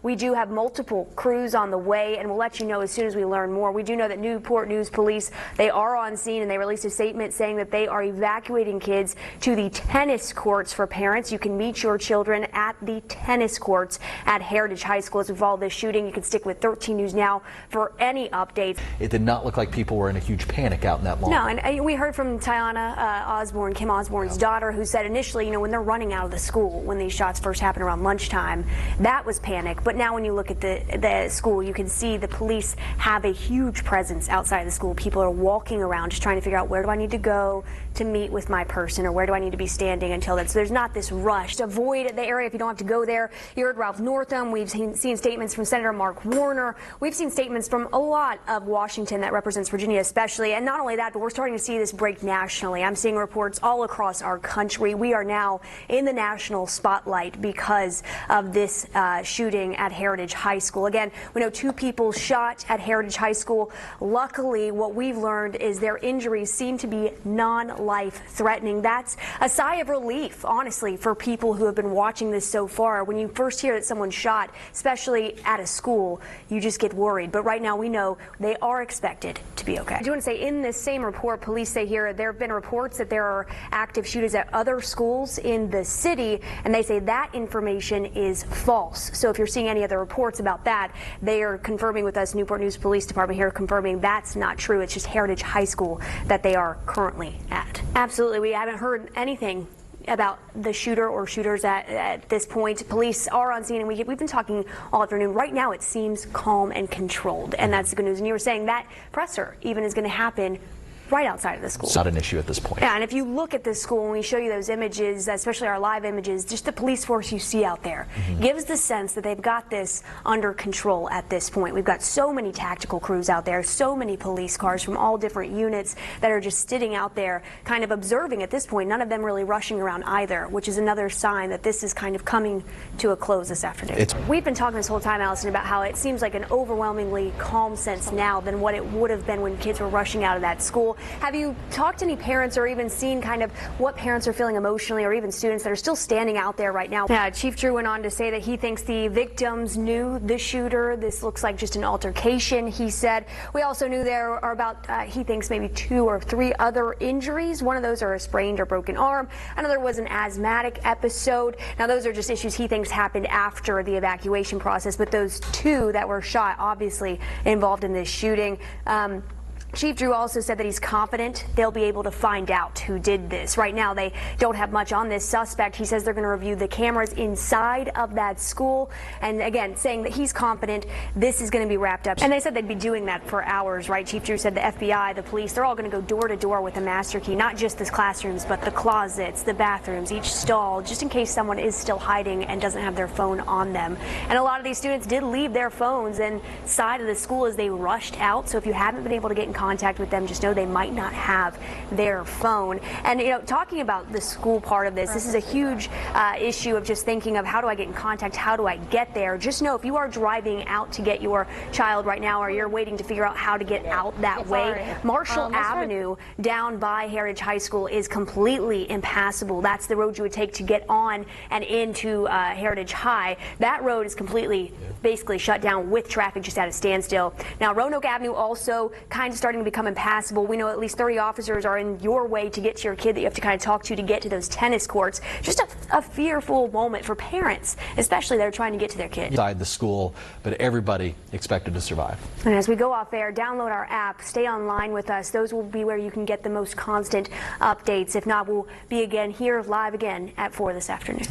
we do have multiple crews on the way, and we'll let you know as soon as we learn more. We do know that Newport News Police, they are on scene, and they released a statement saying that they are evacuating kids to the tennis courts for parents. You can meet your children at the tennis courts at Heritage High School. As we follow this shooting, you can stick with 13 News Now for any updates. It did not look like people were in a huge panic out in that lawn. No, and we heard from Tiana Osborne, Kim Osborne's daughter, who said initially, you know, when they're running out of the school, when these shots first happened around lunchtime, that was panic. But now when you look at the school, you can see the police have a huge presence outside the school. People are walking around just trying to figure out, where do I need to go to meet with my person, or where do I need to be standing until then. So there's not this rush to avoid the area if you don't have to go there. You heard Ralph Northam. We've seen statements from Senator Mark Warner. We've seen statements from a lot of Washington that represents Virginia especially. And not only that, but we're starting to see this break nationally. I'm seeing reports all across our country. We are now in the national spotlight because of this shooting at Heritage High School. Again, we know 2 people shot at Heritage High School. Luckily, what we've learned is their injuries seem to be non-life threatening. That's a sigh of relief, honestly, for people who have been watching this so far. When you first hear that someone's shot, especially at a school, you just get worried. But right now we know they are expected to be okay. I do want to say, in this same report, police say here there have been reports that there are active shooters at other schools in the city, and they say that information is false. So if you're seeing any other reports about that, they are confirming with us, Newport News Police Department here, confirming that's not true. It's just Heritage High School that they are currently at. Absolutely, we haven't heard anything about the shooter or shooters at this point. Police are on scene, and we've been talking all afternoon. Right now it seems calm and controlled, and that's the good news. And you were saying that presser even is going to happen right outside of the school. It's not an issue at this point. Yeah, and if you look at this school, when we show you those images, especially our live images, just the police force you see out there gives the sense that they've got this under control at this point. We've got so many tactical crews out there, so many police cars from all different units that are just sitting out there kind of observing at this point, none of them really rushing around either, which is another sign that this is kind of coming to a close this afternoon. We've been talking this whole time, Allison, about how it seems like an overwhelmingly calm sense now than what it would have been when kids were rushing out of that school. Have you talked to any parents or even seen kind of what parents are feeling emotionally, or even students that are still standing out there right now? Chief Drew went on to say that he thinks the victims knew the shooter. This looks like just an altercation, he said. We also knew there are about, he thinks, maybe 2 or 3 other injuries. One of those are a sprained or broken arm. Another was an asthmatic episode. Now, those are just issues he thinks happened after the evacuation process, but those 2 that were shot obviously involved in this shooting. Chief Drew also said that he's confident they'll be able to find out who did this. Right now, they don't have much on this suspect. He says they're going to review the cameras inside of that school. And again, saying that he's confident this is going to be wrapped up. And they said they'd be doing that for hours, right? Chief Drew said the FBI, the police, they're all going to go door to door with a master key, not just the classrooms, but the closets, the bathrooms, each stall, just in case someone is still hiding and doesn't have their phone on them. And a lot of these students did leave their phones inside of the school as they rushed out. So if you haven't been able to get in contact with them, just know they might not have their phone. And, you know, talking about the school part of this is a huge issue of just thinking of, how do I get in contact? How do I get there? Just know, if you are driving out to get your child right now, or you're waiting to figure out how to get out that way, Marshall Avenue down by Heritage High School is completely impassable. That's the road you would take to get on and into Heritage High. That road is completely, basically shut down with traffic just at a standstill. Now, Roanoke Avenue also kind of starting to become impassable. We know at least 30 officers are in your way to get to your kid that you have to kind of talk to get to those tennis courts. Just a fearful moment for parents, especially that are trying to get to their kid. Inside the school, but everybody expected to survive. And as we go off air, download our app, stay online with us. Those will be where you can get the most constant updates. If not, we'll be again here live again at 4 this afternoon.